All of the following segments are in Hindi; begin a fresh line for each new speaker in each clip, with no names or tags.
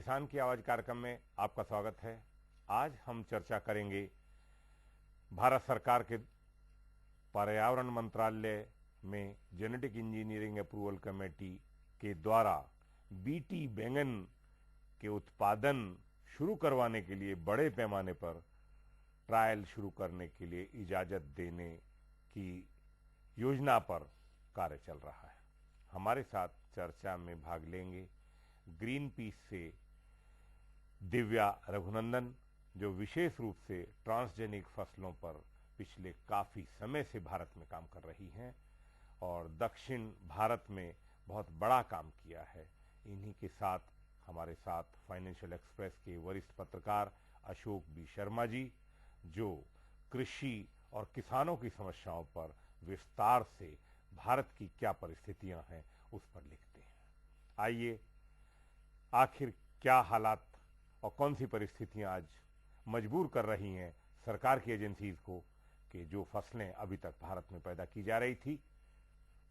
किसान की आवाज कार्यक्रम में आपका स्वागत है। आज हम चर्चा करेंगे भारत सरकार के पर्यावरण मंत्रालय में जेनेटिक इंजीनियरिंग अप्रूवल कमेटी के द्वारा बीटी बैंगन के उत्पादन शुरू करवाने के लिए बड़े पैमाने पर ट्रायल शुरू करने के लिए इजाजत देने की योजना पर कार्य चल रहा है। हमारे साथ चर्चा में भाग लेंगे ग्रीन पीस से दिव्या रघुनंदन, जो विशेष रूप से ट्रांसजेनिक फसलों पर पिछले काफी समय से भारत में काम कर रही हैं और दक्षिण भारत में बहुत बड़ा काम किया है। इन्हीं के साथ हमारे साथ फाइनेंशियल एक्सप्रेस के वरिष्ठ पत्रकार अशोक बी शर्मा जी, जो कृषि और किसानों की समस्याओं पर विस्तार से भारत की क्या परिस्थितियां हैं उस पर लिखते हैं। आइए, आखिर क्या हालात और कौन सी परिस्थितियां आज मजबूर कर रही हैं सरकार की एजेंसीज को कि जो फसलें अभी तक भारत में पैदा की जा रही थी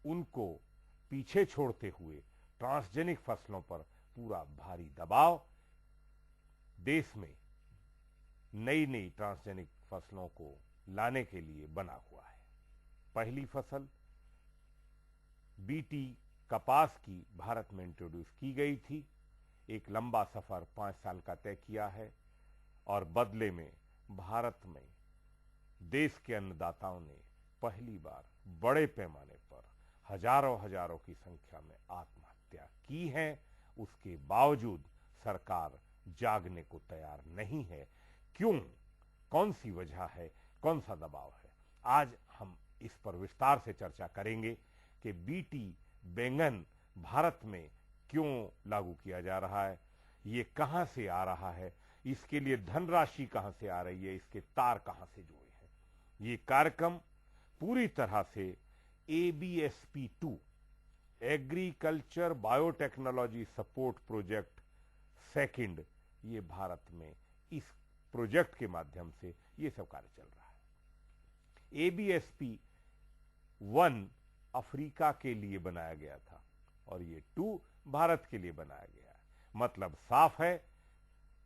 उनको पीछे छोड़ते हुए ट्रांसजेनिक फसलों पर पूरा भारी दबाव देश में नई नई ट्रांसजेनिक फसलों को लाने के लिए बना हुआ है। पहली फसल बीटी कपास की भारत में इंट्रोड्यूस की गई थी। एक लंबा सफर 5 साल का तय किया है और बदले में भारत में देश के अन्नदाताओं ने पहली बार बड़े पैमाने पर हजारों की संख्या में आत्महत्या की है। उसके बावजूद सरकार जागने को तैयार नहीं है। क्यों? कौन सी वजह है? कौन सा दबाव है? आज हम इस पर विस्तार से चर्चा करेंगे कि बीटी बैंगन भारत में क्यों लागू किया जा रहा है, ये कहां से आ रहा है, इसके लिए धनराशि कहां से आ रही है, इसके तार कहां से जुड़े हैं। ये कार्यक्रम पूरी तरह से ABSP2 agriculture biotechnology support project second, ये भारत में इस प्रोजेक्ट के माध्यम से ये सब कार्य चल रहा है। ABSP1 अफ्रीका के लिए बनाया गया था और ये 2 भारत के लिए बनाया गया है। मतलब साफ है,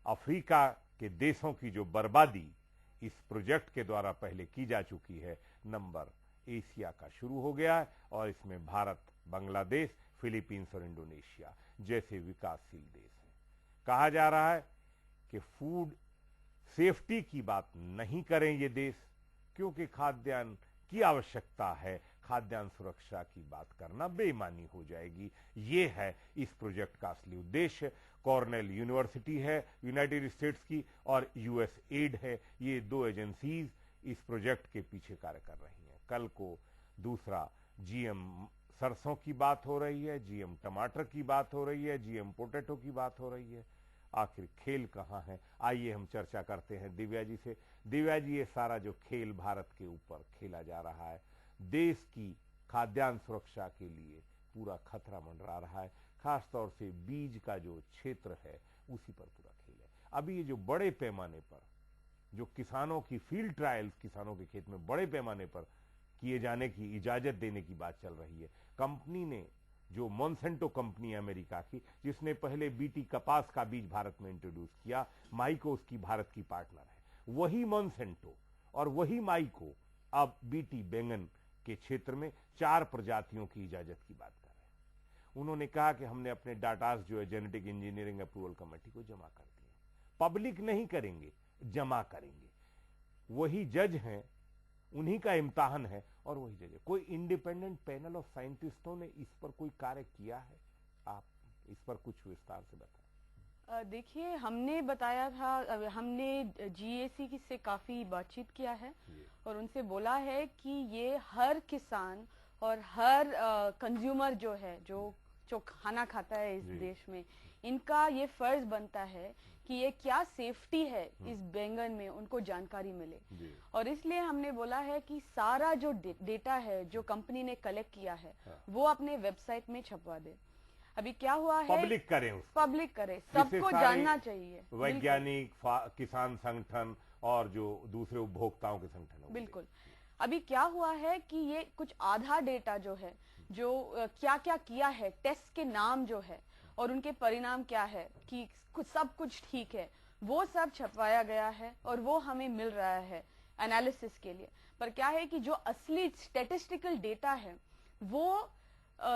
अफ्रीका के देशों की जो बर्बादी इस प्रोजेक्ट के द्वारा पहले की जा चुकी है, नंबर एशिया का शुरू हो गया है और इसमें भारत, बांग्लादेश, फिलीपींस और इंडोनेशिया जैसे विकासशील देश हैं। कहा जा रहा है कि फूड सेफ्टी की बात नहीं करें ये देश, क्योंकि खाद्यान्न की आवश्यकता है, खाद्यान्न सुरक्षा की बात करना बेईमानी हो जाएगी। ये है इस प्रोजेक्ट का असली उद्देश्य। कॉर्नेल यूनिवर्सिटी है यूनाइटेड स्टेट्स की और USAID है, ये 2 एजेंसीज इस प्रोजेक्ट के पीछे कार्य कर रही हैं। कल को दूसरा GM सरसों की बात हो रही है, GM टमाटर की बात हो रही है, GM पोटैटो की बात हो रही है। आखिर खेल कहां है? आइए हम चर्चा करते हैं दिव्या जी से। दिव्या जी, ये सारा जो खेल भारत के ऊपर खेला जा रहा है, देश की खाद्यान्न सुरक्षा के लिए पूरा खतरा मंडरा रहा है। खासतौर से बीज का जो क्षेत्र है उसी पर पूरा खेल है। अभी ये जो बड़े पैमाने पर जो किसानों की फील्ड ट्रायल्स किसानों के खेत में बड़े पैमाने पर किए जाने की इजाजत देने की बात चल रही है। कंपनी ने, जो मोनसेंटो कंपनी अमेरिका की, जिसने पहले बीटी कपास का बीज भारत में इंट्रोड्यूस किया, माइको उसकी भारत की पार्टनर है, वही मोनसेंटो और वही माइको अब बीटी बैंगन के क्षेत्र में 4 प्रजातियों की इजाजत की बात कर रहे हैं। उन्होंने कहा कि हमने अपने डाटास जो है जेनेटिक इंजीनियरिंग अप्रूवल कमेटी को जमा कर दिए। पब्लिक नहीं करेंगे, जमा करेंगे। वही जज हैं, उन्हीं का इम्तिहान है और वही जज है। कोई इंडिपेंडेंट पैनल ऑफ साइंटिस्टों ने इस पर कोई कार्य किया है? आप इस पर कुछ विस्तार से बताएं।
देखिए, हमने बताया था, हमने GAC से काफी बातचीत किया है और उनसे बोला है कि ये हर किसान और हर कंज्यूमर जो है, जो खाना खाता है इस देश में, इनका ये फर्ज बनता है कि ये क्या सेफ्टी है इस बैंगन में, उनको जानकारी मिले। और इसलिए हमने बोला है कि सारा जो डेटा है जो कंपनी ने कलेक्ट किया है वो अपने वेबसाइट में छपवा दे। अभी क्या हुआ है,
पब्लिक करें उसको,
पब्लिक करे, सबको जानना चाहिए।
वैज्ञानिक, किसान संगठन और जो दूसरे उपभोक्ताओं के संगठन।
बिल्कुल। अभी क्या हुआ है कि ये कुछ आधा डेटा जो है, जो क्या क्या किया है, टेस्ट के नाम जो है, और उनके परिणाम क्या है कि सब कुछ ठीक है, वो सब छपवाया गया है और वो हमें मिल रहा है एनालिसिस के लिए। पर क्या है कि जो असली स्टैटिस्टिकल डेटा है वो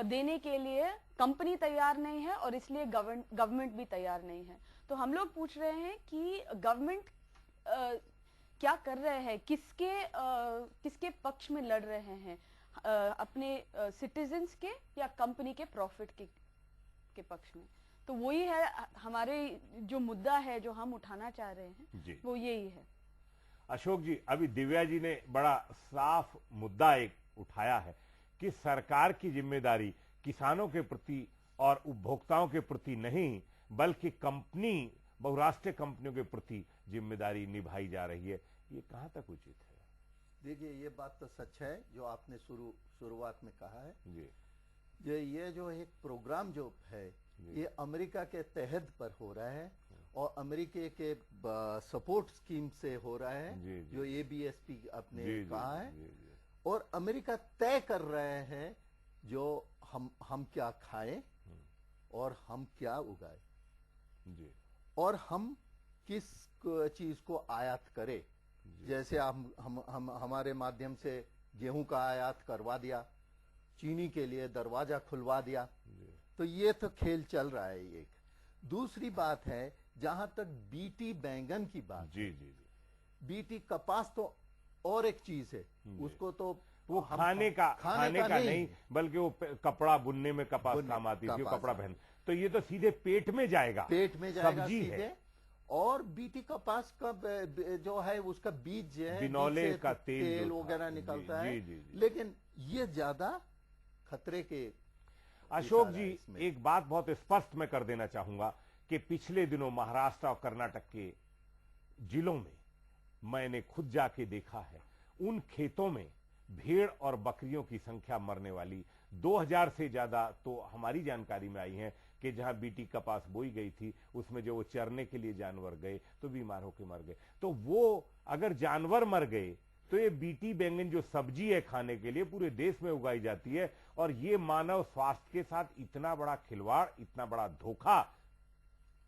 देने के लिए कंपनी तैयार नहीं है और इसलिए गवर्नमेंट भी तैयार नहीं है। तो हम लोग पूछ रहे हैं कि गवर्नमेंट क्या कर रहे हैं, किसके पक्ष में लड़ रहे हैं, अपने सिटीजन्स के या कंपनी के प्रॉफिट के पक्ष में। तो वही है हमारे जो मुद्दा है जो हम उठाना चाह रहे हैं, वो यही है।
अशोक जी, अभी दिव्या जी ने बड़ा साफ मुद्दा एक उठाया है कि सरकार की जिम्मेदारी किसानों के प्रति और उपभोक्ताओं के प्रति नहीं, बल्कि बहुराष्ट्रीय कंपनियों के प्रति जिम्मेदारी निभाई जा रही है। ये कहां तक उचित है?
देखिए, ये बात तो सच है जो आपने शुरुआत में कहा है
जी।
ये जो एक प्रोग्राम जो है ये अमेरिका के तहत पर हो रहा है और अमेरिका के सपोर्ट स्कीम से हो रहा है, जो ABSP आपने कहा है। और अमेरिका तय कर रहे हैं जो हम क्या खाएं और हम क्या उगाएं और हम किस चीज को आयात करें। जैसे हम हमारे माध्यम से गेहूं का आयात करवा दिया, चीनी के लिए दरवाजा खुलवा दिया, तो ये तो खेल चल रहा है। एक दूसरी बात है, जहां तक बीटी बैंगन की बात, बीटी कपास तो और एक चीज है, उसको तो
वो खाने का नहीं, बल्कि वो कपड़ा बुनने में कपास काम आती थी, कपड़ा पहन, तो ये तो सीधे पेट में जाएगा सब्जी
सीधे
है।
और बीटी कपास का जो है उसका बीज है,
बिनौले का
तेल वगैरह निकलता है। लेकिन ये ज्यादा खतरे के।
अशोक जी, एक बात बहुत स्पष्ट मैं कर देना चाहूंगा कि पिछले दिनों महाराष्ट्र और कर्नाटक के जिलों में मैंने खुद जाके देखा है, उन खेतों में भेड़ और बकरियों की संख्या मरने वाली 2000 से ज्यादा तो हमारी जानकारी में आई है कि जहां बीटी कपास बोई गई थी उसमें जो वो चरने के लिए जानवर गए तो बीमार होकर मर गए। तो वो अगर जानवर मर गए तो ये बीटी बैंगन जो सब्जी है खाने के लिए पूरे देश में उगाई जाती है, और ये मानव स्वास्थ्य के साथ इतना बड़ा खिलवाड़, इतना बड़ा धोखा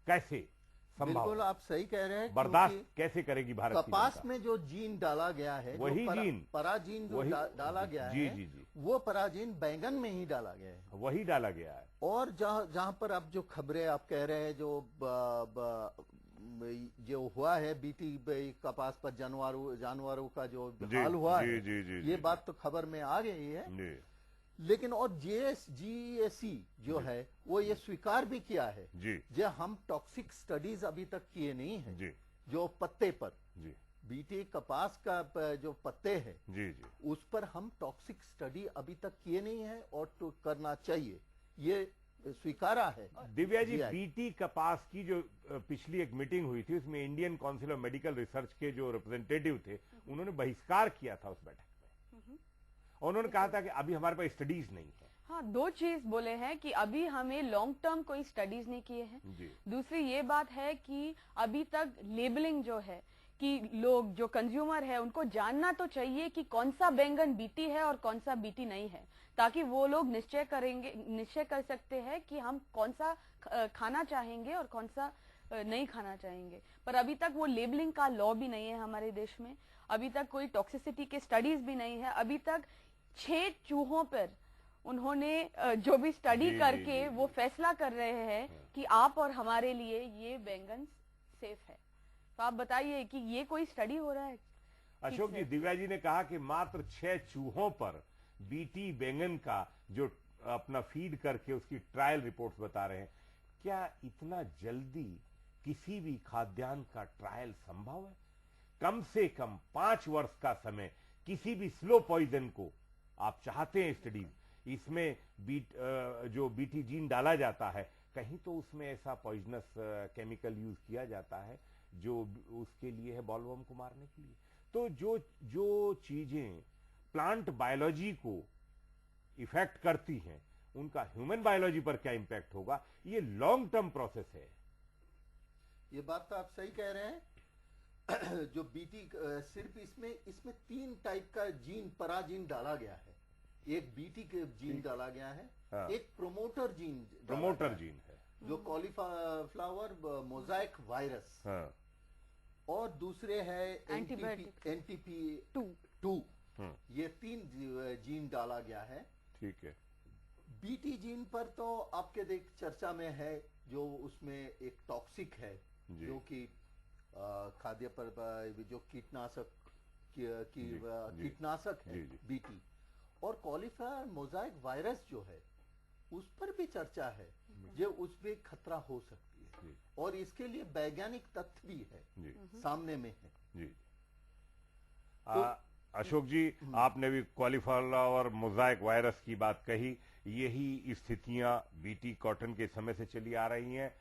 कैसे संभव?
बिल्कुल आप सही कह रहे हैं।
बर्दाश्त कैसे करेगी भारत?
कपास में जो जीन डाला गया है,
वही जीन
पराजीन जो डाला गया है, वो पराजीन बैंगन में ही डाला गया है,
वही डाला गया है।
और जहां पर आप जो खबरें आप कह रहे हैं, जो हुआ है बीटी कपास पर जानवरों का जो हाल हुआ है, ये बात तो खबर में आ गई है। लेकिन और GSE जो है वो ये स्वीकार भी किया है जो हम टॉक्सिक स्टडीज अभी तक किए नहीं है, जो पत्ते पर बीटी कपास का जो पत्ते हैं उस पर हम टॉक्सिक स्टडी अभी तक किए नहीं है और तो करना चाहिए, ये स्वीकारा है।
दिव्या जी, बीटी कपास की जो पिछली एक मीटिंग हुई थी उसमें Indian council of medical research के जो रिप्रेजेंटेटिव थे उन्होंने बहिष्कार किया था उस बैठक में, और उन्होंने कहा था कि अभी हमारे पास स्टडीज नहीं है।
हाँ, दो चीज बोले हैं कि अभी हमें लॉन्ग टर्म कोई स्टडीज नहीं किए हैं। दूसरी ये बात है कि अभी तक लेबलिंग जो है कि लोग जो कंज्यूमर है उनको जानना तो चाहिए कि कौन सा बैंगन बीटी है और कौन सा बीटी नहीं है, ताकि वो लोग निश्चय कर सकते हैं कि हम कौन सा खाना चाहेंगे और कौन सा नहीं खाना चाहेंगे। पर अभी तक वो लेबलिंग का लॉ भी नहीं है हमारे देश में, अभी तक कोई टॉक्सिसिटी के स्टडीज भी नहीं है। अभी तक 6 चूहों पर उन्होंने जो भी स्टडी करके वो फैसला कर रहे हैं कि आप और हमारे लिए ये बैंगन सेफ है। तो आप बताइए कि ये कोई स्टडी हो रहा है?
अशोक जी, दिव्या जी ने कहा कि मात्र 6 चूहों पर बीटी बैंगन का जो अपना फीड करके उसकी ट्रायल रिपोर्ट्स बता रहे हैं। क्या इतना जल्दी किसी भी खाद्यान्न का ट्रायल संभव है? कम से कम 5 वर्ष का समय, किसी भी स्लो पॉइजन को आप चाहते हैं स्टडीज, इसमें जो बीटी जीन डाला जाता है, कहीं तो उसमें ऐसा पॉइजनस केमिकल यूज किया जाता है जो उसके लिए है बॉलवर्म को मारने के लिए। तो जो चीजें प्लांट बायोलॉजी को इफेक्ट करती हैं उनका ह्यूमन बायोलॉजी पर क्या इंपैक्ट होगा, ये लॉन्ग टर्म प्रोसेस है।
ये बात तो आप सही कह रहे हैं। जो बीटी सिर्फ इसमें 3 टाइप का जीन पराजीन डाला गया है। एक बीटी के जीन डाला गया है, एक प्रोमोटर जीन
है,
जो कॉलीफ्लावर मोजाइक वायरस,
हाँ,
और दूसरे है
एंटीबायोटिक
NTP2, ये 3 जीन डाला गया है।
ठीक है।
BT जीन पर तो आपके देख चर्चा में है, जो उसमें एक टॉक्सिक है, जो कि खाद्य पर जो कीटनाशक कीटनाशक है BT, और कॉलीफ्लावर मोजाइक वायरस जो है उस पर भी चर्चा है, जो उस पे खतरा हो सकती है, और इसके लिए वैज्ञानिक तथ्य भी है, सामने में है
जी। अशोक जी, आपने भी कॉलीफ्लावर मोजाइक वायरस की बात कही। यही स्थितियां BT कॉटन के समय से चली आ रही हैं।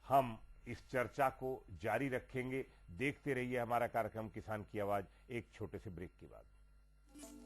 हम इस चर्चा को जारी रखेंगे। देखते रहिए हमारा कार्यक्रम किसान की आवाज, एक छोटे से ब्रेक के बाद।